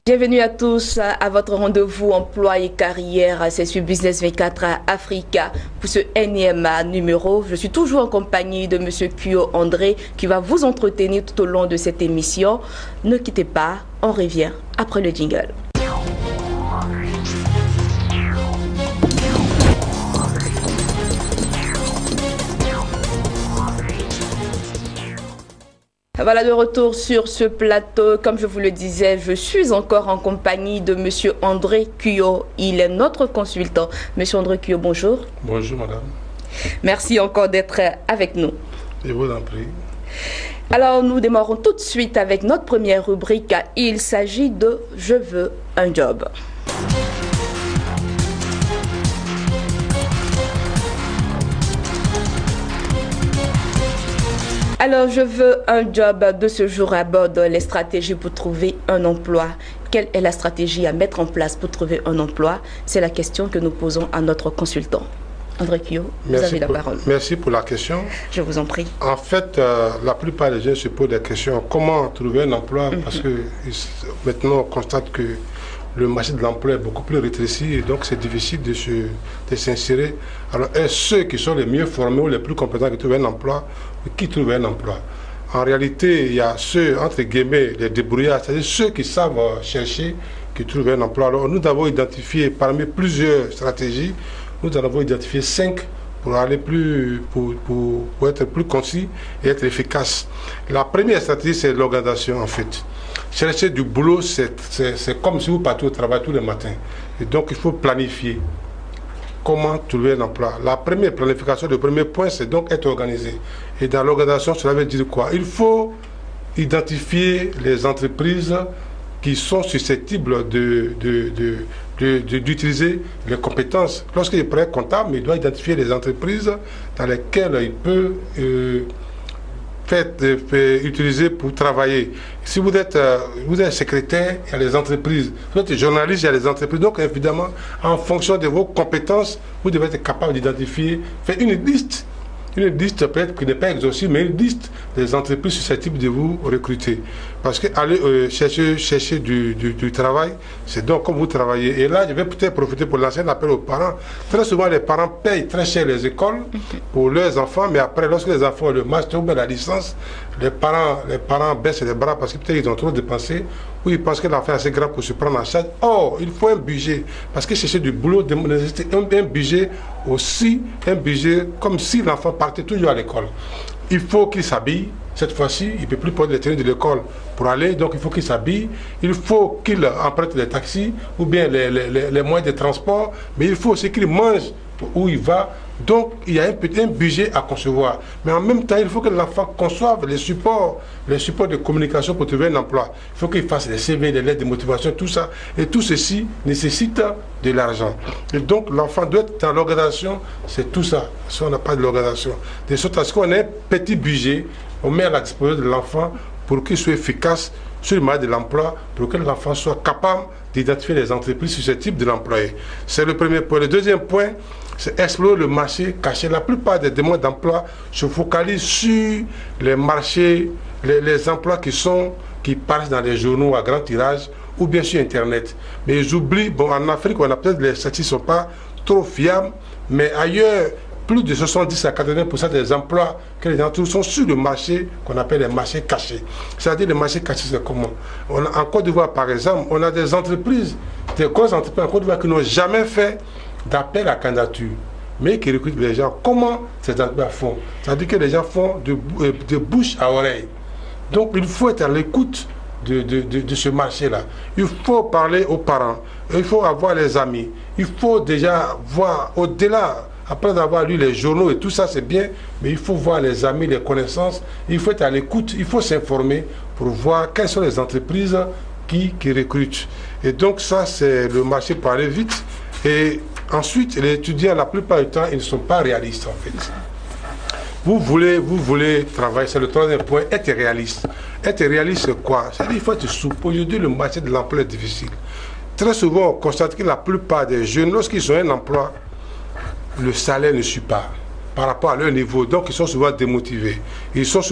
Bienvenue à tous à votre rendez-vous emploi et carrière. C'est sur Business 24 Africa pour ce énième numéro. Je suis toujours en compagnie de M. Kuyo André qui va vous entretenir tout au long de cette émission. Ne quittez pas, on revient après le jingle. Voilà, de retour sur ce plateau. Comme je vous le disais, je suis encore en compagnie de M. André Kuyo. Il est notre consultant. M. André Kuyo, bonjour. Bonjour, madame. Merci encore d'être avec nous. Je vous en prie. Alors, nous démarrons tout de suite avec notre première rubrique. Il s'agit de « Je veux un job ». Alors, je veux un job de ce jour aborde les stratégies pour trouver un emploi. Quelle est la stratégie à mettre en place pour trouver un emploi? C'est la question que nous posons à notre consultant. André Kuyo, vous avez la parole. Merci pour la question. Je vous en prie. En fait, la plupart des gens se posent des questions. Comment trouver un emploi? Parce que maintenant, on constate que le marché de l'emploi est beaucoup plus rétréci et donc c'est difficile de s'insérer. Alors, est-ce ceux qui sont les mieux formés ou les plus compétents qui trouvent un emploi ou qui trouvent un emploi? En réalité, il y a ceux, entre guillemets, les débrouillards, c'est-à-dire ceux qui savent chercher, qui trouvent un emploi. Alors, nous avons identifié parmi plusieurs stratégies, nous en avons identifié 5 pour aller pour être plus concis et être efficace. La première stratégie, c'est l'organisation, en fait. Chercher du boulot, c'est comme si vous partez au travail tous les matins. Et donc, il faut planifier. Comment trouver un emploi? La première planification, le premier point, c'est donc être organisé. Et dans l'organisation, cela veut dire quoi? Il faut identifier les entreprises qui sont susceptibles d'utiliser les compétences. Lorsqu'il est prêt comptable, il doit identifier les entreprises dans lesquelles il peut utiliser pour travailler. Si vous êtes secrétaire, il y a les entreprises. Vous êtes journaliste, il y a les entreprises. Donc, évidemment, en fonction de vos compétences, vous devez être capable d'identifier, faire une liste peut-être qui n'est pas exhaustive, mais une liste des entreprises susceptibles de vous recruter. Parce que aller chercher du travail, c'est donc comme vous travaillez. Et là, je vais peut-être profiter pour lancer un appel aux parents. Très souvent, les parents payent très cher les écoles pour leurs enfants, mais après, lorsque les enfants ont le master ou bien la licence, les parents baissent les bras parce que peut-être ils ont trop dépensé ou ils pensent que l'enfant est assez grand pour se prendre en charge. Or, il faut un budget. Parce que chercher du boulot nécessite un budget aussi, un budget comme si l'enfant partait toujours à l'école. Il faut qu'il s'habille. Cette fois-ci, il ne peut plus prendre les tenues de l'école pour aller, donc il faut qu'il s'habille. Il faut qu'il emprunte les taxis ou bien les moyens de transport, mais il faut aussi qu'il mange où il va. Donc, il y a un budget à concevoir. Mais en même temps, il faut que l'enfant conçoive les supports de communication pour trouver un emploi. Il faut qu'il fasse les CV, les lettres de motivation, tout ça. Et tout ceci nécessite de l'argent. Et donc, l'enfant doit être dans l'organisation, c'est tout ça. Si on n'a pas de l'organisation. De sorte à ce qu'on ait un petit budget, on met à la disposition de l'enfant pour qu'il soit efficace sur le marché de l'emploi, pour que l'enfant soit capable d'identifier les entreprises susceptibles de l'employer. C'est le premier point. Le deuxième point, c'est explorer le marché caché. La plupart des demandeurs d'emploi se focalisent sur les marchés, les emplois qui paraissent dans les journaux à grand tirage ou bien sur Internet. Mais ils oublient, bon, en Afrique, on a peut-être les statistiques ne sont pas trop fiables, mais ailleurs, plus de 70 à 80% des emplois que les gens trouvent sont sur le marché qu'on appelle les marchés cachés. C'est-à-dire les marchés cachés, c'est comment? En Côte d'Ivoire, par exemple, on a des entreprises, des grosses entreprises en Côte d'Ivoire qui n'ont jamais fait d'appel à candidature, mais qui recrutent les gens. Comment ces entreprises font? C'est-à-dire que les gens font de bouche à oreille. Donc il faut être à l'écoute de ce marché-là. Il faut parler aux parents, il faut avoir les amis, il faut déjà voir au-delà. Après avoir lu les journaux et tout ça, c'est bien, mais il faut voir les amis, les connaissances, il faut être à l'écoute, il faut s'informer pour voir quelles sont les entreprises qui recrutent. Et donc ça, c'est le marché pour aller vite. Et ensuite, les étudiants, la plupart du temps, ils ne sont pas réalistes en fait. Vous voulez travailler, c'est le troisième point, être réaliste. Être réaliste, c'est quoi? C'est-à-dire qu'il faut être souple. Aujourd'hui, le marché de l'emploi est difficile. Très souvent, on constate que la plupart des jeunes, lorsqu'ils ont un emploi, le salaire ne suit pas par rapport à leur niveau. Donc, ils sont souvent démotivés. Ils sont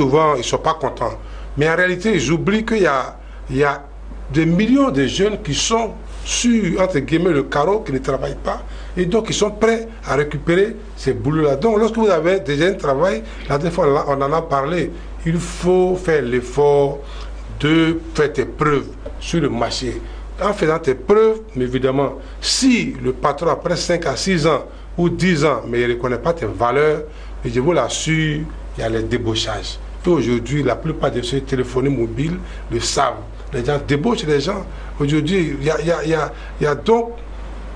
pas contents. Mais en réalité, ils oublient qu'il y a des millions de jeunes qui sont sur, entre guillemets, le carreau, qui ne travaillent pas, et donc ils sont prêts à récupérer ces boulots-là. Donc lorsque vous avez déjà un travail, la dernière fois on en a parlé, il faut faire l'effort de faire tes preuves sur le marché. En faisant tes preuves, mais évidemment, si le patron après 5 à 6 ans ou 10 ans, mais il ne reconnaît pas tes valeurs, et je vous l'assure, il y a les débauchages. Et aujourd'hui, la plupart de ces téléphones mobiles le savent. Les gens débauchent les gens. Aujourd'hui, il y a donc,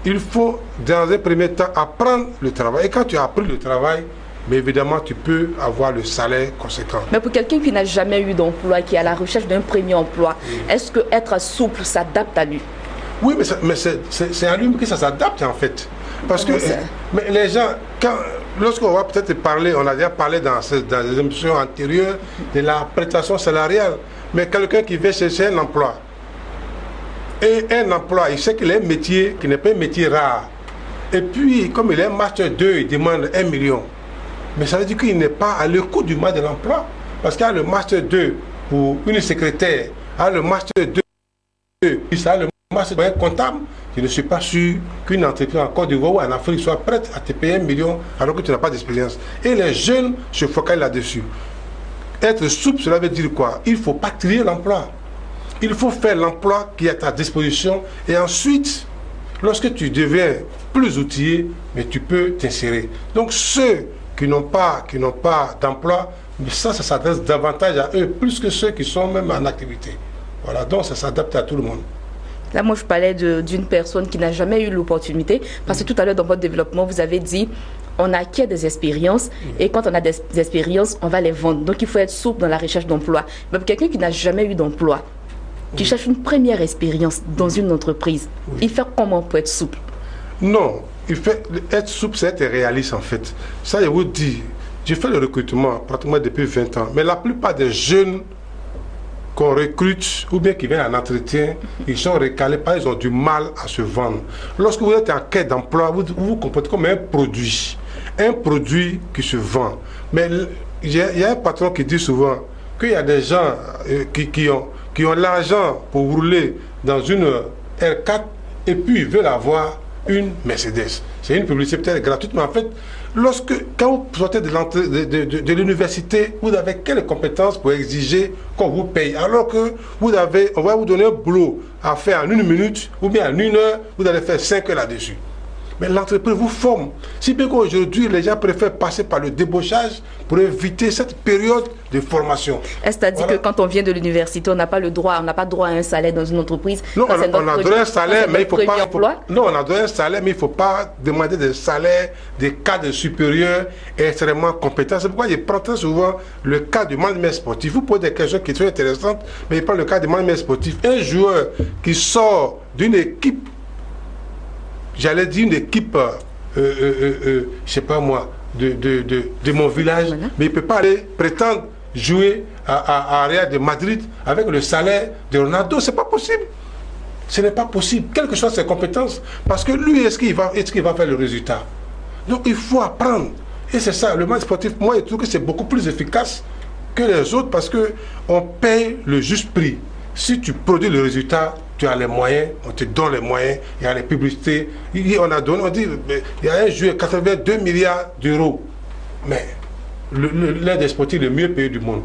il faut dans un premier temps apprendre le travail. Et quand tu as appris le travail, mais évidemment, tu peux avoir le salaire conséquent. Mais pour quelqu'un qui n'a jamais eu d'emploi, qui est à la recherche d'un premier emploi, est-ce que être souple s'adapte à lui? Oui, mais c'est à lui que ça s'adapte en fait. Parce que mais les gens, lorsqu'on va peut-être parler, on a déjà parlé dans les émissions antérieures de la prestation salariale, mais quelqu'un qui veut chercher un emploi, et un emploi, il sait qu'il a un métier qui n'est pas un métier rare, et puis comme il est un master 2, il demande 1 million. Mais ça veut dire qu'il n'est pas à l'écoute du marché de l'emploi, parce qu'il y a le master 2 pour une secrétaire, il y a le master 2, il y a le master pour un comptable. Je ne suis pas sûr qu'une entreprise en Côte d'Ivoire ou en Afrique soit prête à te payer 1 million alors que tu n'as pas d'expérience. Et les jeunes se focalisent là-dessus. Être souple, cela veut dire quoi? Il ne faut pas trier l'emploi. Il faut faire l'emploi qui est à ta disposition et ensuite, lorsque tu deviens plus outillé, mais tu peux t'insérer. Donc ceux qui n'ont pas d'emploi, mais ça s'adresse davantage à eux, plus que ceux qui sont même en activité. Voilà, donc ça s'adapte à tout le monde. Là, moi, je parlais d'une personne qui n'a jamais eu l'opportunité, parce que tout à l'heure, dans votre développement, vous avez dit, on acquiert des expériences, et quand on a des expériences, on va les vendre. Donc, il faut être souple dans la recherche d'emploi. Mais pour quelqu'un qui n'a jamais eu d'emploi, qui cherche une première expérience dans une entreprise, il fait comment pour être souple? Non, être souple, c'est être réaliste, en fait. Ça, je vous dis, j'ai fait le recrutement pratiquement depuis 20 ans, mais la plupart des jeunes qu'on recrute ou bien qui viennent en entretien, ils sont recalés parce qu'ils ont du mal à se vendre. Lorsque vous êtes en quête d'emploi, vous vous comportez comme un produit qui se vend. Mais il y a un patron qui dit souvent qu'il y a des gens qui ont l'argent pour rouler dans une R4 et puis ils veulent avoir une Mercedes. C'est une publicité peut-être gratuite, mais en fait, quand vous sortez de l'université, vous avez quelles compétences pour exiger qu'on vous paye? Alors que on va vous donner un boulot à faire en 1 minute, ou bien en 1 heure, vous allez faire 5 heures là-dessus. Mais l'entreprise vous forme. Si bien qu'aujourd'hui, les gens préfèrent passer par le débauchage pour éviter cette période de formation. Est-ce à dire que quand on vient de l'université, on n'a pas le droit, on n'a pas droit à un salaire dans une entreprise? Non, on a droit à un salaire, mais il faut pas. Non, on a droit à un salaire, mais il ne faut pas demander des salaires des cadres supérieurs et extrêmement compétents. C'est pourquoi je prends très souvent le cas du management sportif. Vous posez des questions qui sont intéressantes, mais il prend le cas du management sportif. Un joueur qui sort d'une équipe, j'allais dire une équipe, je sais pas moi, de mon village, mais il ne peut pas aller prétendre jouer à Real de Madrid avec le salaire de Ronaldo. C'est pas possible. Ce n'est pas possible, quelles que soient ses compétences, parce que lui, est-ce qu'il va faire le résultat? Donc il faut apprendre. Et c'est ça, le management sportif, moi je trouve que c'est beaucoup plus efficace que les autres parce qu'on paye le juste prix. Si tu produis le résultat, tu as les moyens, on te donne les moyens, il y a les publicités, on dit, il y a un jeu, 82 milliards d'euros. Mais l'aide des sportifs le mieux payé du monde.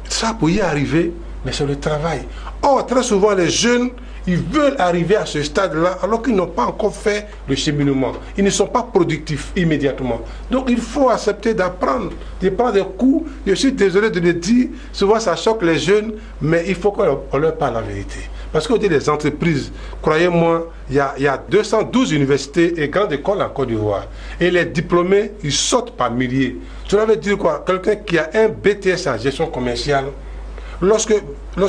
Ça, pour y arriver, mais c'est le travail. Or, très souvent, les jeunes, ils veulent arriver à ce stade-là alors qu'ils n'ont pas encore fait le cheminement. Ils ne sont pas productifs immédiatement. Donc, il faut accepter d'apprendre, de prendre des coups. Je suis désolé de le dire, souvent ça choque les jeunes, mais il faut qu'on leur parle la vérité. Parce qu'on dit les entreprises, croyez-moi, il y a 212 universités et grandes écoles en Côte d'Ivoire. Et les diplômés, ils sortent par milliers. Cela veut dire quoi? Quelqu'un qui a un BTS en gestion commerciale, lorsque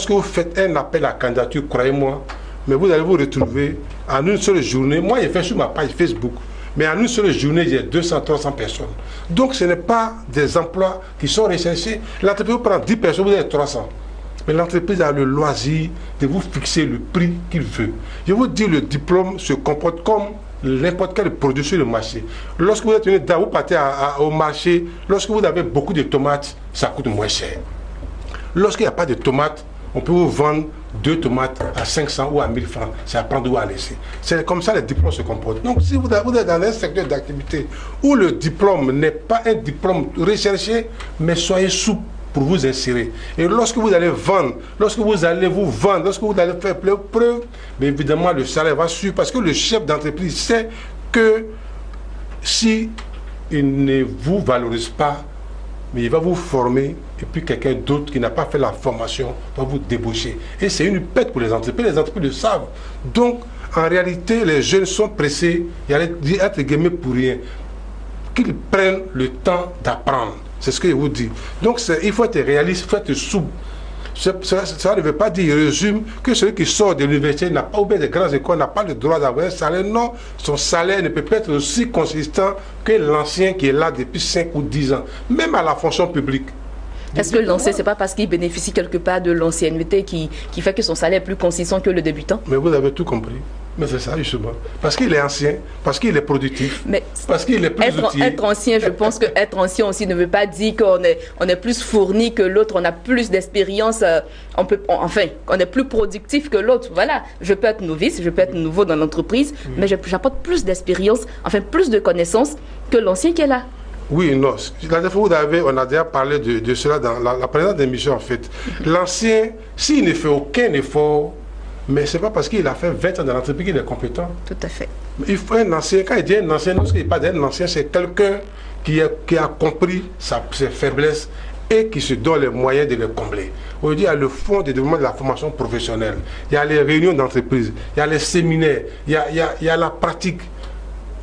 vous faites un appel à candidature, croyez-moi, mais vous allez vous retrouver en une seule journée. Moi, j'ai fait sur ma page Facebook, mais en une seule journée, il y a 200-300 personnes. Donc, ce n'est pas des emplois qui sont recherchés. L'entreprise vous prend 10 personnes, vous avez 300. Mais l'entreprise a le loisir de vous fixer le prix qu'il veut. Je vous dis, le diplôme se comporte comme n'importe quel produit sur le marché. Lorsque vous êtes vous partez au marché, lorsque vous avez beaucoup de tomates, ça coûte moins cher. Lorsqu'il n'y a pas de tomates, on peut vous vendre 2 tomates à 500 ou à 1000 francs. C'est à prendre ou à laisser. C'est comme ça les diplômes se comportent. Donc si vous êtes dans un secteur d'activité où le diplôme n'est pas un diplôme recherché, mais soyez souple pour vous insérer. Et lorsque vous allez vendre, lorsque vous allez vous vendre, lorsque vous allez faire preuve, mais évidemment le salaire va suivre parce que le chef d'entreprise sait que si il ne vous valorise pas, mais il va vous former et puis quelqu'un d'autre qui n'a pas fait la formation va vous débaucher. Et c'est une perte pour les entreprises le savent. Donc, en réalité, les jeunes sont pressés, il y a être guillemets pour rien, qu'ils prennent le temps d'apprendre. C'est ce que je vous dis. Donc, il faut être réaliste, il faut être souple. Ça ne veut pas dire, il résume, que celui qui sort de l'université n'a pas, ou bien des grandes écoles, n'a pas le droit d'avoir un salaire. Non, son salaire ne peut pas être aussi consistant que l'ancien qui est là depuis 5 ou 10 ans, même à la fonction publique. Est-ce que l'ancien, c'est pas parce qu'il bénéficie quelque part de l'ancienneté qui fait que son salaire est plus consistant que le débutant? Mais vous avez tout compris. Mais c'est ça, justement. Parce qu'il est ancien, parce qu'il est productif, mais parce qu'il est plus utile. Être ancien, je pense que être ancien aussi ne veut pas dire qu'on est plus fourni que l'autre, on a plus d'expérience, enfin, on est plus productif que l'autre. Voilà, je peux être novice, je peux être nouveau dans l'entreprise, mais j'apporte plus d'expérience, enfin plus de connaissances que l'ancien qui est là. Oui, non. La fois on a déjà parlé de cela dans la précédente émission, en fait. L'ancien, s'il ne fait aucun effort, mais ce n'est pas parce qu'il a fait 20 ans dans l'entreprise qu'il est compétent. Tout à fait. Il faut un ancien. Quand il dit un ancien, non, ce n'est pas d'un ancien, c'est quelqu'un qui a compris ses faiblesses et qui se donne les moyens de les combler. Aujourd'hui, il y a le fonds de développement de la formation professionnelle, il y a les réunions d'entreprise, il y a les séminaires, il y a la pratique.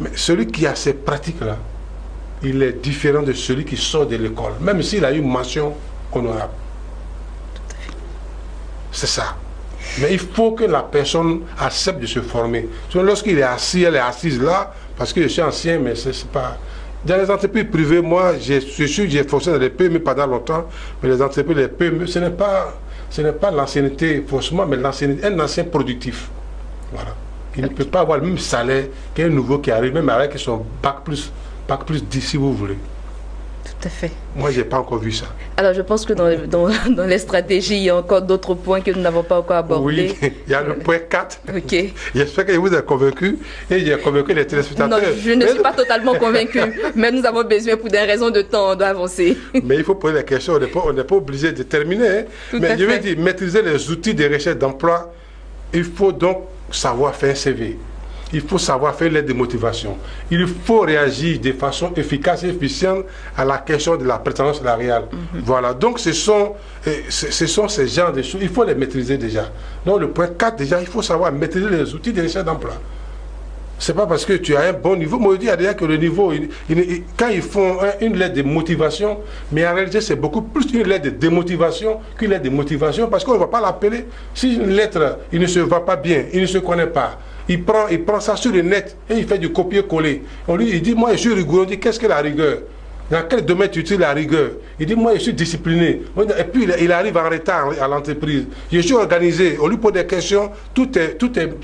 Mais celui qui a ces pratiques-là, il est différent de celui qui sort de l'école, même s'il a une mention honorable. C'est ça. Mais il faut que la personne accepte de se former. Lorsqu'il est assis, elle est assise là, parce que je suis ancien, mais c'est pas... Dans les entreprises privées, moi, j'ai fonctionné dans les PME pendant longtemps, mais les entreprises, les PME, ce n'est pas l'ancienneté forcément, mais un ancien productif. Voilà. Il ne peut pas avoir le même salaire qu'un nouveau qui arrive, même avec son bac plus 10, si vous voulez. Tout à fait. Moi, je n'ai pas encore vu ça. Alors, je pense que dans les stratégies, il y a encore d'autres points que nous n'avons pas encore abordés. Oui, il y a le point 4. Ok. J'espère que vous êtes convaincu et j'ai convaincu les téléspectateurs. Non, je ne suis pas totalement convaincu, mais nous avons besoin, pour des raisons de temps, d'avancer. Mais il faut poser la question, on n'est pas obligé de terminer. Hein. Mais je veux dire, maîtriser les outils de recherche d'emploi, il faut donc savoir faire un CV. Il faut savoir faire l'aide de motivation. Il faut réagir de façon efficace et efficiente à la question de la prétendance salariale. Voilà. Donc, ce sont ces genres de choses. Il faut les maîtriser déjà. Donc, le point 4, déjà, il faut savoir maîtriser les outils de recherche d'emploi. Ce n'est pas parce que tu as un bon niveau. Moi, je dis déjà que le niveau, quand ils font une lettre de motivation, mais en réalité, c'est beaucoup plus une lettre de démotivation qu'une lettre de motivation parce qu'on ne va pas l'appeler. Si une lettre, il ne se va pas bien, il ne se connaît pas, il prend ça sur le net et il fait du copier-coller. Il dit, moi, je suis rigoureux. On dit, qu'est-ce que la rigueur? Dans quel domaine tu utilises la rigueur? Il dit, moi, je suis discipliné. Et puis, il arrive en retard à l'entreprise. Je suis organisé. On lui pose des questions. Tout est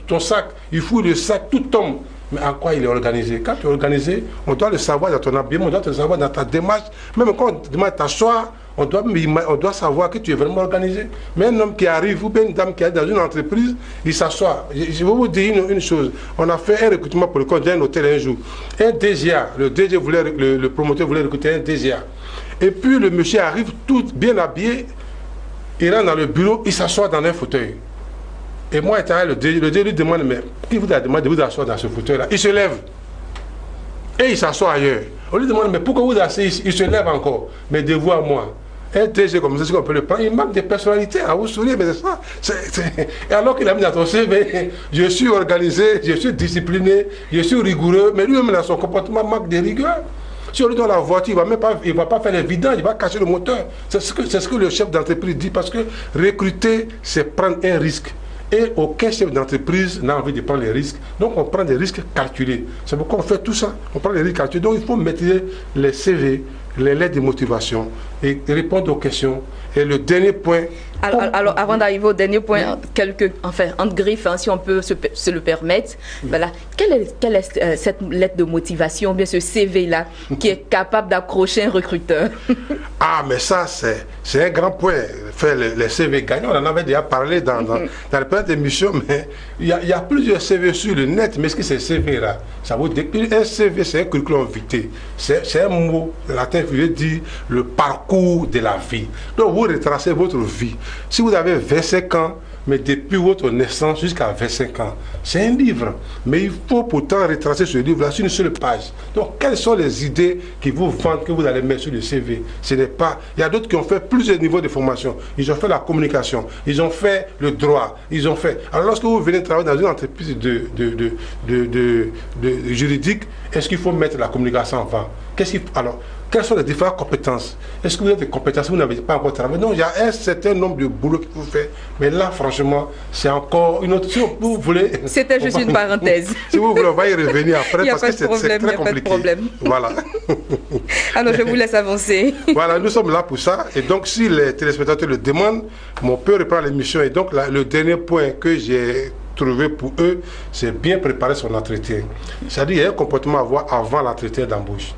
ton sac. Il fouille le sac, tout tombe. Mais en quoi il est organisé? Quand tu es organisé, on doit le savoir dans ton habillement, on doit le savoir dans ta démarche. Même quand on demande t'asseoir, on doit savoir que tu es vraiment organisé. Mais un homme qui arrive, ou bien une dame qui arrive dans une entreprise, il s'assoit. Je vais vous dire une chose. On a fait un recrutement pour le compte d'un hôtel un jour. Un DGA, le promoteur voulait recruter un DGA. Et puis le monsieur arrive tout bien habillé, il rentre dans le bureau, il s'assoit dans un fauteuil. Et moi, le DG lui demande, mais qui vous a demandé de vous asseoir dans ce fauteuil-là? Il se lève. Et il s'assoit ailleurs. On lui demande, mais pourquoi vous asseyez? Il se lève encore. Mais de vous à moi. Un DG comme ça, c'est qu'on peut le prendre. Il manque de personnalité à vous sourire, mais c'est ça. Et alors qu'il a mis dans son CV, je suis organisé, je suis discipliné, je suis rigoureux, mais lui-même, dans son comportement, manque de rigueur. Si on lui donne la voiture, il ne va pas faire les vidanges, il va cacher le moteur. C'est ce que le chef d'entreprise dit, parce que recruter, c'est prendre un risque. Et aucun chef d'entreprise n'a envie de prendre les risques. Donc on prend des risques calculés. C'est pourquoi on fait tout ça. On prend des risques calculés. Donc il faut maîtriser les CV, les lettres de motivation et répondre aux questions. Et le dernier point... Alors avant d'arriver au dernier point, entre griffes, hein, si on peut se le permettre, voilà. Quelle est cette lettre de motivation, bien ce CV-là, qui est capable d'accrocher un recruteur? Ah, mais ça, c'est un grand point. Faire les CV gagnants, on en avait déjà parlé dans les premières émissions, mais il y a plusieurs CV sur le net. Mais est-ce que ces CV-là, ça veut dire qu'un CV, c'est un curriculum vitae. C'est un mot latin qui veut dire le parcours de la vie. Donc, vous retracez votre vie. Si vous avez 25 ans, mais depuis votre naissance jusqu'à 25 ans, c'est un livre. Mais il faut pourtant retracer ce livre-là sur une seule page. Donc, quelles sont les idées qui vous vendent, que vous allez mettre sur le CV? Ce n'est pas... Il y a d'autres qui ont fait plusieurs niveaux de formation. Ils ont fait la communication, ils ont fait le droit, ils ont fait... Alors, lorsque vous venez travailler dans une entreprise juridique, est-ce qu'il faut mettre la communication avant? Alors, quelles sont les différentes compétences? Est-ce que vous avez des compétences que vous n'avez pas encore travaillé? Non, il y a un certain nombre de boulots qu'il faut faire. Mais là, franchement, c'est encore une autre... Si vous voulez... C'était juste une parenthèse. Si vous voulez, on va y revenir après parce que c'est très compliqué. Pas de problème. Voilà. Alors, je vous laisse avancer. Voilà, nous sommes là pour ça. Et donc, si les téléspectateurs le demandent, on peut reprendre l'émission. Et donc, le dernier point que j'ai trouvé pour eux, c'est bien préparer son entretien. C'est-à-dire, il y a un comportement à avoir avant l'entretien d'embauche.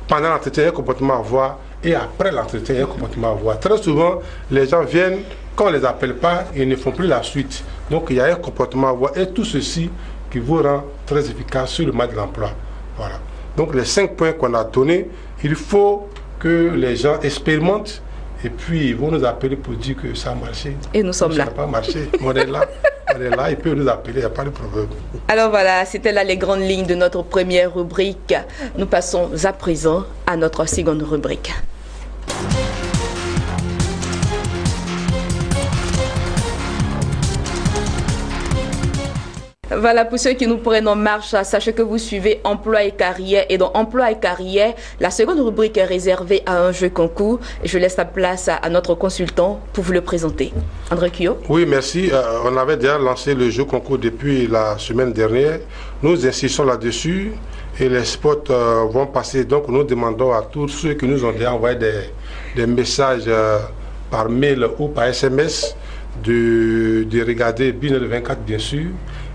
Pendant l'entretien, il y a un comportement à avoir, et après l'entretien, il y a un comportement à avoir. Très souvent, les gens viennent, quand on ne les appelle pas, ils ne font plus la suite. Donc, il y a un comportement à avoir, et tout ceci qui vous rend très efficace sur le marché de l'emploi. Voilà. Donc, les 5 points qu'on a donnés, il faut que les gens expérimentent, et puis ils vont nous appeler pour dire que ça a marché. Et nous sommes là. Ça n'a pas marché, on est là. On est là, ils peuvent nous appeler, il n'y a pas de problème. Alors voilà, c'était là les grandes lignes de notre première rubrique. Nous passons à présent à notre seconde rubrique. Voilà, pour ceux qui nous prennent en marche, sachez que vous suivez Emploi et Carrière. Et dans Emploi et Carrière, la seconde rubrique est réservée à un jeu concours. Et je laisse la place à notre consultant pour vous le présenter. André Kyo. Oui, merci. On avait déjà lancé le jeu concours depuis la semaine dernière. Nous insistons là-dessus et les spots vont passer. Donc, nous demandons à tous ceux qui nous ont déjà envoyé des messages par mail ou par SMS de regarder Binel 24, bien sûr,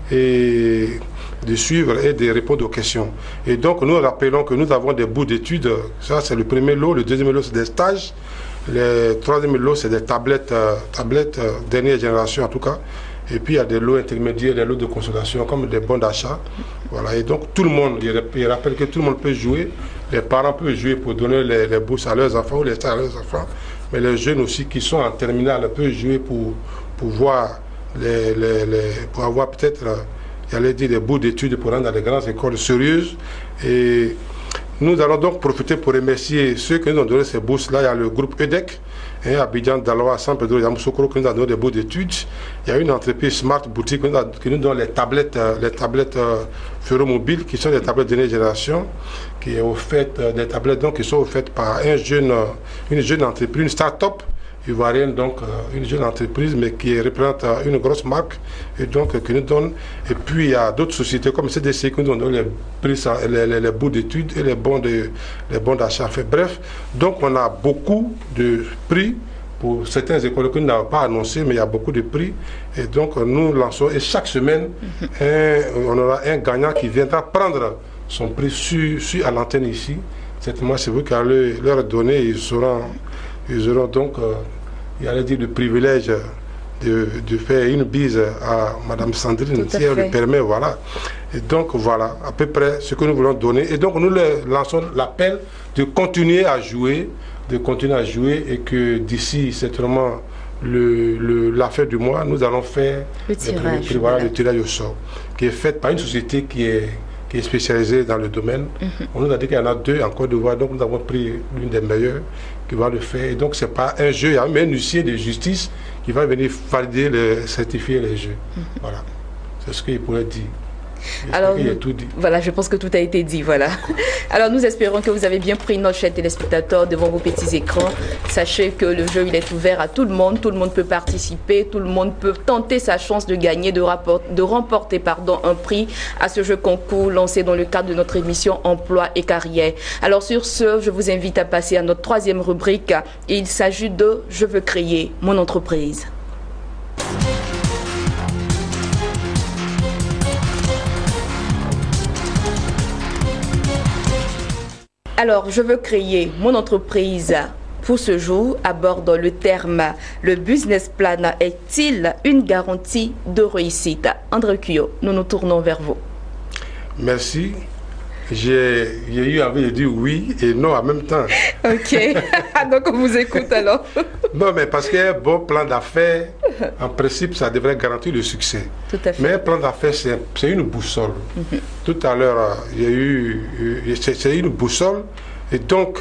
et de suivre et de répondre aux questions. Et donc, nous rappelons que nous avons des bouts d'études. Ça, c'est le premier lot. Le deuxième lot, c'est des stages. Le troisième lot, c'est des tablettes dernière génération, en tout cas. Et puis, il y a des lots intermédiaires, des lots de consolation, comme des bons d'achat. Voilà. Et donc, tout le monde, il rappelle que tout le monde peut jouer. Les parents peuvent jouer pour donner les bourses à leurs enfants ou les stages à leurs enfants. Mais les jeunes aussi qui sont en terminale peuvent jouer pour voir pour avoir peut-être, j'allais dire, des bouts d'études pour rentrer dans des grandes écoles sérieuses. Et nous allons donc profiter pour remercier ceux qui nous ont donné ces bourses-là. Il y a le groupe EDEC, Abidjan, Daloa, San Pedro, Yamoussoukro, qui nous a donné des bourses d'études. Il y a une entreprise Smart Boutique qui nous donne les tablettes Ferromobile, qui sont des tablettes de dernière génération, qui est offerte, des tablettes donc, qui sont offertes par une jeune entreprise, une start-up ivoirienne, donc une jeune entreprise, mais qui représente une grosse marque, et donc qui nous donne. Et puis il y a d'autres sociétés comme CDC qui nous donnent les prix, les bouts d'études et les bons d'achat. Bref, donc on a beaucoup de prix pour certaines écoles que nous n'avons pas annoncé, mais il y a beaucoup de prix. Et donc nous lançons, et chaque semaine, on aura un gagnant qui viendra prendre son prix à l'antenne ici. Certainement, c'est vous qui allez leur donner, ils auront donc, il allait dire, le privilège de faire une bise à Madame Sandrine, si elle le permet, voilà. Et donc, voilà, à peu près ce que nous voulons donner. Et donc, nous leur lançons l'appel de continuer à jouer, et que d'ici, certainement, la fin du mois, nous allons faire le tirage au sort, qui est fait par une société qui est spécialisée dans le domaine. On nous a dit qu'il y en a 2 en Côte d'Ivoire, donc nous avons pris l'une des meilleures qui va le faire. Et donc ce n'est pas un jeu, il y a même un huissier de justice qui va venir valider, certifier les jeux. Voilà, c'est ce qu'il pourrait dire. Alors, voilà, je pense que tout a été dit, voilà. Alors, nous espérons que vous avez bien pris note, chers téléspectateurs, devant vos petits écrans. Sachez que le jeu, il est ouvert à tout le monde peut participer, tout le monde peut tenter sa chance de gagner, de remporter un prix à ce jeu concours lancé dans le cadre de notre émission Emploi et Carrière. Alors, sur ce, je vous invite à passer à notre troisième rubrique. Il s'agit de « Je veux créer mon entreprise ». Alors, je veux créer mon entreprise. Pour ce jour, aborde le terme « Le business plan est-il une garantie de réussite ?» André Cuyo, nous nous tournons vers vous. Merci. J'ai eu envie de dire oui et non en même temps. Ok, donc on vous écoute alors. Non, mais parce qu'un bon plan d'affaires, en principe, ça devrait garantir le succès. Tout à fait. Mais un plan d'affaires, c'est une boussole. Tout à l'heure, il y a eu... C'est une boussole. Et donc,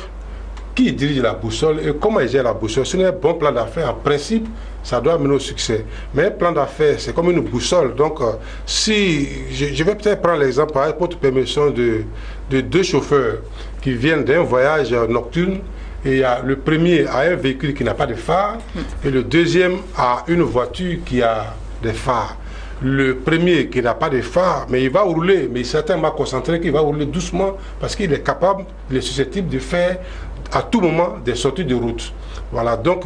qui dirige la boussole et comment il gère la boussole? Ce n'est un bon plan d'affaires, en principe, ça doit mener au succès. Mais un plan d'affaires, c'est comme une boussole. Donc, si je vais peut-être prendre l'exemple, avec votre permission, de deux chauffeurs qui viennent d'un voyage nocturne. Et le premier a un véhicule qui n'a pas de phare et le deuxième a une voiture qui a des phares. Le premier qui n'a pas de phare, mais il va rouler, mais il est certainement concentré qu'il va rouler doucement parce qu'il est capable, il est susceptible de faire à tout moment des sorties de route. Voilà, donc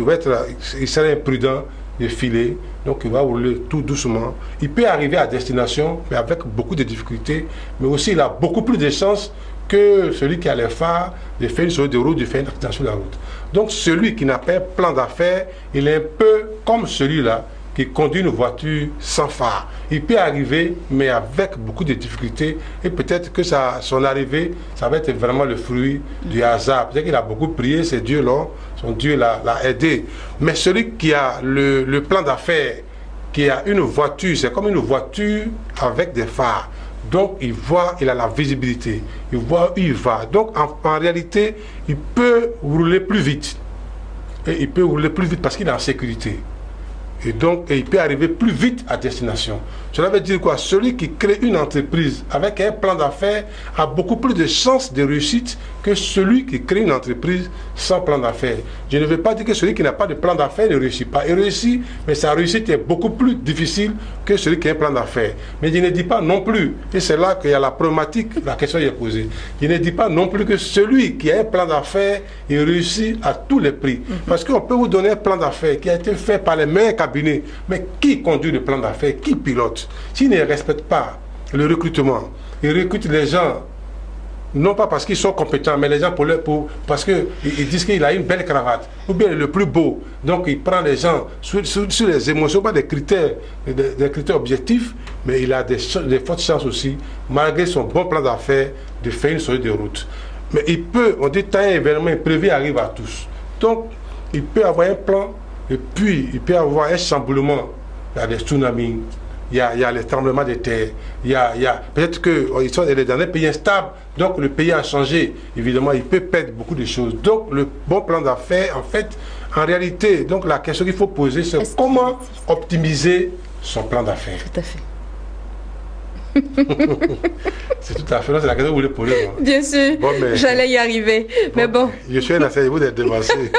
il serait imprudent de filer, donc il va rouler tout doucement. Il peut arriver à destination, mais avec beaucoup de difficultés, mais aussi il a beaucoup plus de chances que celui qui a les phares de faire une sortie de route, de faire une accident sur la route. Donc celui qui n'a pas un plan d'affaires, il est un peu comme celui-là qui conduit une voiture sans phare. Il peut arriver, mais avec beaucoup de difficultés, et peut-être que son arrivée, ça va être vraiment le fruit du hasard. Peut-être qu'il a beaucoup prié, c'est Dieu là, son Dieu l'a aidé. Mais celui qui a le plan d'affaires, qui a une voiture, c'est comme une voiture avec des phares. Donc il voit, il a la visibilité, il voit où il va. Donc en réalité, il peut rouler plus vite. Et il peut rouler plus vite parce qu'il est en sécurité. Et donc, il peut arriver plus vite à destination. Cela veut dire quoi? Celui qui crée une entreprise avec un plan d'affaires a beaucoup plus de chances de réussite que celui qui crée une entreprise sans plan d'affaires. Je ne veux pas dire que celui qui n'a pas de plan d'affaires ne réussit pas. Il réussit, mais sa réussite est beaucoup plus difficile que celui qui a un plan d'affaires. Mais je ne dis pas non plus, et c'est là qu'il y a la problématique, la question est posée. Je ne dis pas non plus que celui qui a un plan d'affaires, il réussit à tous les prix. Parce qu'on peut vous donner un plan d'affaires qui a été fait par les meilleurs cabinets. Mais qui conduit le plan d'affaires? Qui pilote? S'il ne respecte pas le recrutement, il recrute les gens, non pas parce qu'ils sont compétents, mais les gens parce qu'ils disent qu'il a une belle cravate, ou bien le plus beau. Donc il prend les gens sur les émotions, pas des critères objectifs, mais il a des fortes chances aussi, malgré son bon plan d'affaires, de faire une sortie de route. Mais il peut, on dit, un événement imprévu arrive à tous. Donc il peut avoir un plan, et puis il peut avoir un chamboulement. Il y a des tsunamis, il y a les tremblements de terre, peut-être qu'ils sont dans un pays instable, donc le pays a changé. Évidemment, il peut perdre beaucoup de choses. Donc le bon plan d'affaires, en fait, en réalité, donc la question qu'il faut poser, c'est comment optimiser son plan d'affaires. Tout à fait. C'est tout à fait, c'est la question que vous voulez poser. Moi. Bien sûr, bon, j'allais y arriver, mais bon. Je suis un enseignant, vous êtes devancé.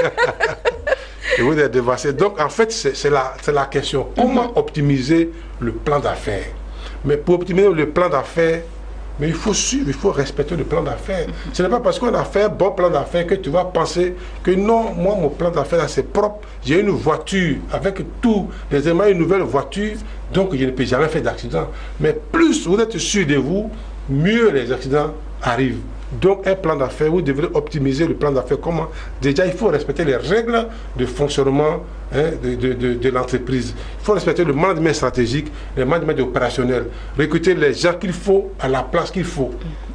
Et vous êtes devancé. Donc, en fait, c'est la question. Comment optimiser le plan d'affaires? Mais pour optimiser le plan d'affaires, mais il faut suivre, il faut respecter le plan d'affaires. Ce n'est pas parce qu'on a fait un bon plan d'affaires que tu vas penser que non, moi, mon plan d'affaires, c'est propre. J'ai une voiture avec tous les éléments, une nouvelle voiture, donc je ne peux jamais faire d'accident. Mais plus vous êtes sûr de vous, mieux les accidents arrivent. Donc un plan d'affaires, vous devrez optimiser le plan d'affaires. Comment? Déjà, il faut respecter les règles de fonctionnement de l'entreprise. Il faut respecter le management stratégique, le management opérationnel. Recruter les gens qu'il faut à la place qu'il faut.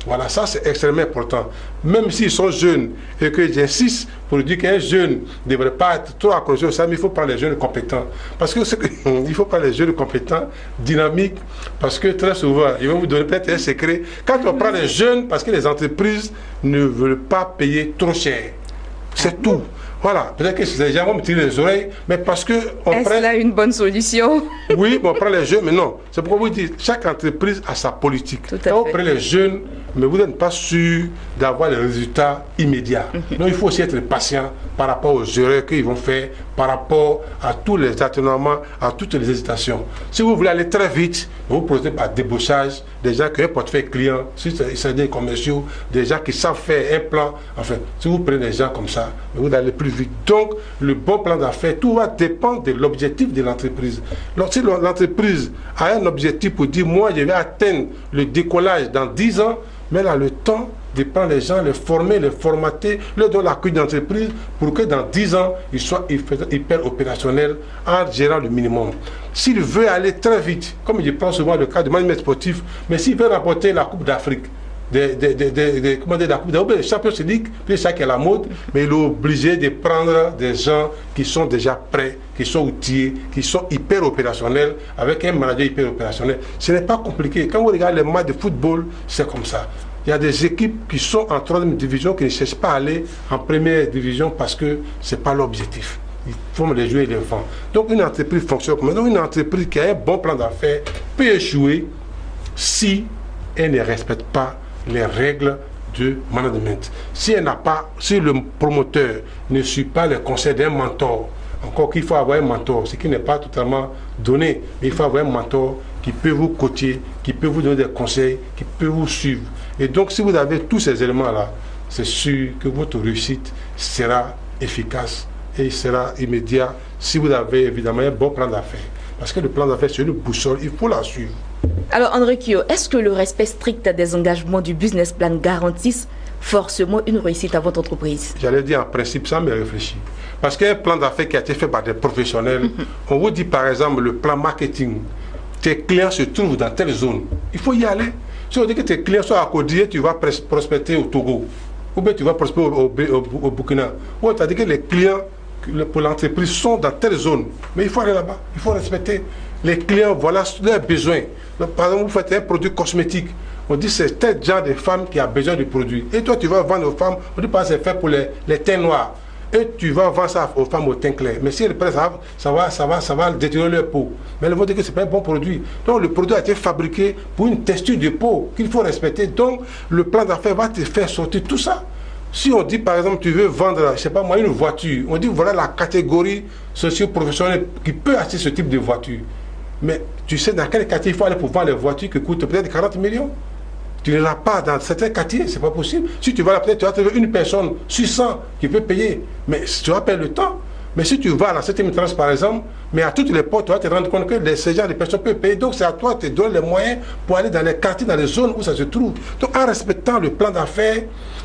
Voilà, ça c'est extrêmement important. Même s'ils sont jeunes et que j'insiste pour dire qu'un jeune ne devrait pas être trop accroché au ça, mais il faut prendre les jeunes compétents. Parce que il faut prendre les jeunes compétents, dynamiques, parce que très souvent, ils vont vous donner peut-être un secret. Quand on prend les jeunes, parce que les entreprises ne veulent pas payer trop cher. C'est tout. Voilà, peut-être que les gens vont me tirer les oreilles, mais parce que... Est-ce là une bonne solution? Oui, on prend les jeunes, mais non. C'est pourquoi vous dites, chaque entreprise a sa politique. Quand vous prenez les jeunes, mais vous n'êtes pas sûr d'avoir les résultats immédiats. Donc il faut aussi être patient par rapport aux erreurs qu'ils vont faire, par rapport à tous les atténuements, à toutes les hésitations. Si vous voulez aller très vite, vous procédez par débauchage, des gens qui ont un portefeuille client, si c'est des commerciaux, des gens qui savent faire un plan. Enfin, si vous prenez des gens comme ça, vous allez plus vite. Donc, le bon plan d'affaires, tout va dépendre de l'objectif de l'entreprise. Si l'entreprise a un objectif pour dire, moi, je vais atteindre le décollage dans 10 ans, mais là, le temps de prendre les gens, les former, les formater, leur donner la clé d'entreprise pour que dans 10 ans, ils soient hyper opérationnels en gérant le minimum. S'il veut aller très vite, comme je prends souvent le cas de management sportif, mais s'il veut remporter la Coupe d'Afrique, la Coupe d'Afrique, les Champions League, c'est ça qui est la mode, mais il est obligé de prendre des gens qui sont déjà prêts, qui sont outillés, qui sont hyper opérationnels, avec un manager hyper opérationnel. Ce n'est pas compliqué. Quand vous regardez les matchs de football, c'est comme ça. Il y a des équipes qui sont en 3e division qui ne cherchent pas à aller en 1re division parce que ce n'est pas l'objectif. Ils font les jouer et les vendre. Donc une entreprise fonctionne comme ça. Donc une entreprise qui a un bon plan d'affaires peut échouer si elle ne respecte pas les règles de management. Si le promoteur ne suit pas les conseils d'un mentor, encore qu'il faut avoir un mentor, ce qui n'est pas totalement donné, mais il faut avoir un mentor qui peut vous coacher, qui peut vous donner des conseils, qui peut vous suivre. Et donc, si vous avez tous ces éléments-là, c'est sûr que votre réussite sera efficace et sera immédiat si vous avez évidemment un bon plan d'affaires. Parce que le plan d'affaires, c'est une boussole, il faut la suivre. Alors, André Kyo, est-ce que le respect strict des engagements du business plan garantisse forcément une réussite à votre entreprise? J'allais dire en principe ça, mais réfléchis. Parce qu'un plan d'affaires qui a été fait par des professionnels, on vous dit par exemple le plan marketing, tes clients se trouvent dans telle zone, il faut y aller. Si on dit que tes clients sont à Codier, tu vas prospecter au Togo, ou bien tu vas prospecter au Burkina. Ou tu as dit que les clients pour l'entreprise sont dans telle zone, mais il faut aller là-bas, il faut respecter. Les clients, voilà leurs besoins. Donc, par exemple, vous faites un produit cosmétique. On dit c'est tel genre de femme qui a besoin du produit. Et toi, tu vas vendre aux femmes, on dit pas c'est fait pour les teints noirs. Et tu vas vendre ça aux femmes au teint clair. Mais si elles prennent ça va détériorer leur peau. Mais elles vont dire que ce n'est pas un bon produit. Donc le produit a été fabriqué pour une texture de peau qu'il faut respecter. Donc le plan d'affaires va te faire sortir tout ça. Si on dit par exemple tu veux vendre, je ne sais pas moi, une voiture, on dit voilà la catégorie socio-professionnelle qui peut acheter ce type de voiture. Mais tu sais dans quel quartier il faut aller pour vendre les voitures qui coûtent peut-être 40 millions? Tu ne l'as pas dans certains quartiers, c'est pas possible. Si tu vas là, peut-être tu vas trouver une personne sur 100 qui peut payer, mais tu vas perdre le temps. Mais si tu vas à la 7e tranche par exemple, mais à toutes les portes, tu vas te rendre compte que ces gens de personnes peuvent payer. Donc c'est à toi de te donner les moyens pour aller dans les quartiers, dans les zones où ça se trouve. Donc en respectant le plan d'affaires,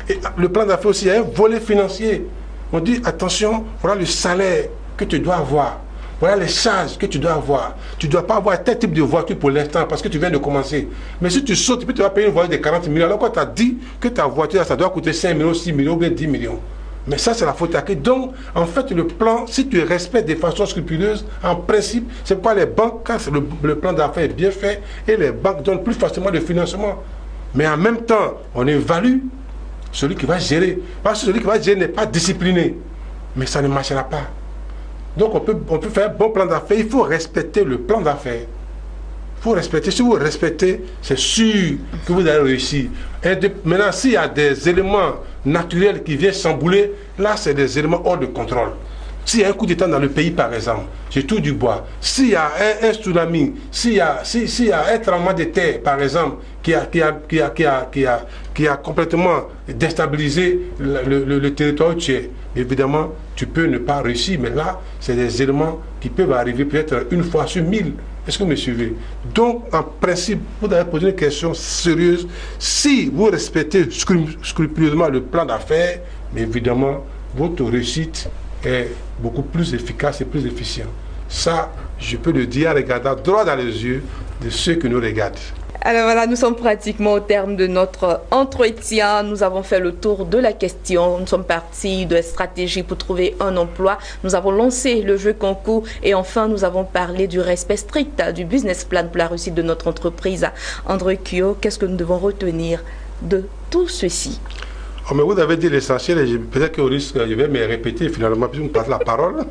et le plan d'affaires aussi, il y a un volet financier. On dit attention, voilà le salaire que tu dois avoir. Voilà les charges que tu dois avoir. Tu ne dois pas avoir tel type de voiture pour l'instant parce que tu viens de commencer. Mais si tu sautes, puis tu vas payer une voiture de 40 millions, alors quand tu as dit que ta voiture, ça doit coûter 5 millions, 6 millions ou bien 10 millions. Mais ça, c'est la faute à qui. Donc, en fait, le plan, si tu respectes de façon scrupuleuse, en principe, c'est pourquoi les banques, quand le plan d'affaires est bien fait, et les banques donnent plus facilement le financement. Mais en même temps, on évalue celui qui va gérer. Parce que celui qui va gérer n'est pas discipliné. Mais ça ne marchera pas. Donc on peut faire un bon plan d'affaires, il faut respecter le plan d'affaires. Il faut respecter, si vous respectez, c'est sûr que vous allez réussir. Et maintenant, s'il y a des éléments naturels qui viennent chambouler, là c'est des éléments hors de contrôle. S'il y a un coup d'état dans le pays par exemple, j'ai tout du bois. S'il y a un tsunami, s'il y a un tremblement de terre par exemple, qui a complètement déstabilisé le territoire où tu es, évidemment, tu peux ne pas réussir. Mais là, c'est des éléments qui peuvent arriver peut-être une fois sur 1000. Est-ce que vous me suivez? Donc, en principe, vous avez posé une question sérieuse. Si vous respectez scrupuleusement le plan d'affaires, mais évidemment, votre réussite est beaucoup plus efficace et plus efficient. Ça, je peux le dire en regardant droit dans les yeux de ceux qui nous regardent. Alors voilà, nous sommes pratiquement au terme de notre entretien. Nous avons fait le tour de la question. Nous sommes partis de stratégie pour trouver un emploi. Nous avons lancé le jeu concours et enfin nous avons parlé du respect strict du business plan pour la réussite de notre entreprise. André Kyo, qu'est-ce que nous devons retenir de tout ceci? Oh, mais vous avez dit l'essentiel, et peut-être qu'au risque, je vais me répéter finalement, puis vous me passez la parole.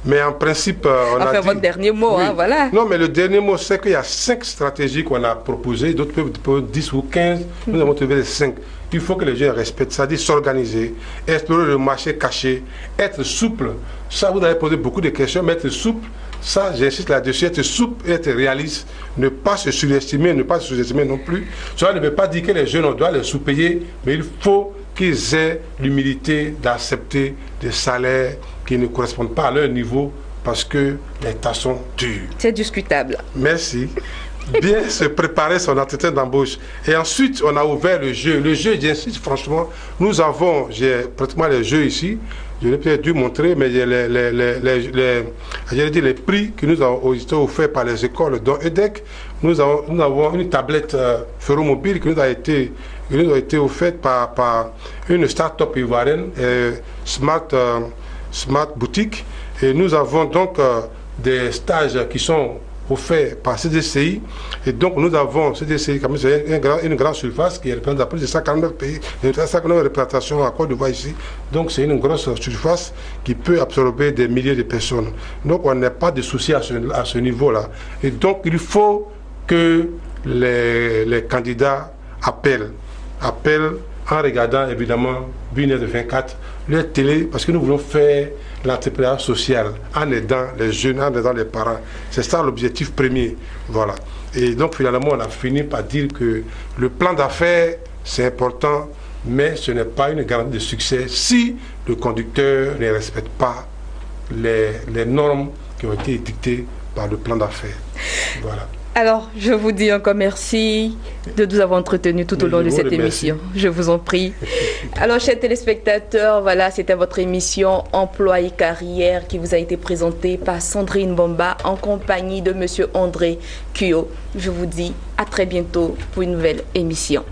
Mais en principe, on a dit... votre dernier mot, oui. Hein, voilà. Non, mais le dernier mot, c'est qu'il y a 5 stratégies qu'on a proposées, d'autres peuvent 10 ou 15, nous avons trouvé les 5. Il faut que les jeunes respectent, c'est-à-dire s'organiser, explorer le marché caché, être souple. Ça, vous avez posé beaucoup de questions, mais être souple, ça, j'insiste là-dessus, être souple et être réaliste, ne pas se surestimer, ne pas se sous-estimer non plus. Cela ne veut pas dire que les jeunes, on doit les sous-payer, mais il faut qu'ils aient l'humilité d'accepter des salaires qui ne correspondent pas à leur niveau parce que les tâches sont dures. C'est discutable. Merci. Bien se préparer son entretien d'embauche. Et ensuite, on a ouvert le jeu. Le jeu, j'insiste franchement, nous avons, j'ai pratiquement les jeux ici, je l'ai peut-être dû montrer, mais les prix que nous avons offerts par les écoles dont EDEC, nous avons une tablette ferromobile qui nous a été offerte par une start-up ivoirienne, Smart Boutique. Et nous avons donc des stages qui sont offerts par CDCI. Et donc nous avons CDCI, comme c'est une grande surface qui représente plus de 149 pays, 149 représentations à Côte d'Ivoire ici. Donc c'est une grosse surface qui peut absorber des milliers de personnes. Donc on n'a pas de souci à ce niveau-là. Et donc il faut que les candidats appellent en regardant évidemment Business 24, leur télé, parce que nous voulons faire l'entrepreneuriat social en aidant les jeunes, en aidant les parents. C'est ça l'objectif premier. Voilà. Et donc finalement, on a fini par dire que le plan d'affaires, c'est important, mais ce n'est pas une garantie de succès si le conducteur ne respecte pas les normes qui ont été dictées par le plan d'affaires. Voilà. Alors, je vous dis encore merci de nous avoir entretenus tout au long de cette émission. Je vous en prie. Alors, chers téléspectateurs, voilà, c'était votre émission Emploi et Carrière qui vous a été présentée par Sandrine Bamba en compagnie de M. André Kuyo. Je vous dis à très bientôt pour une nouvelle émission.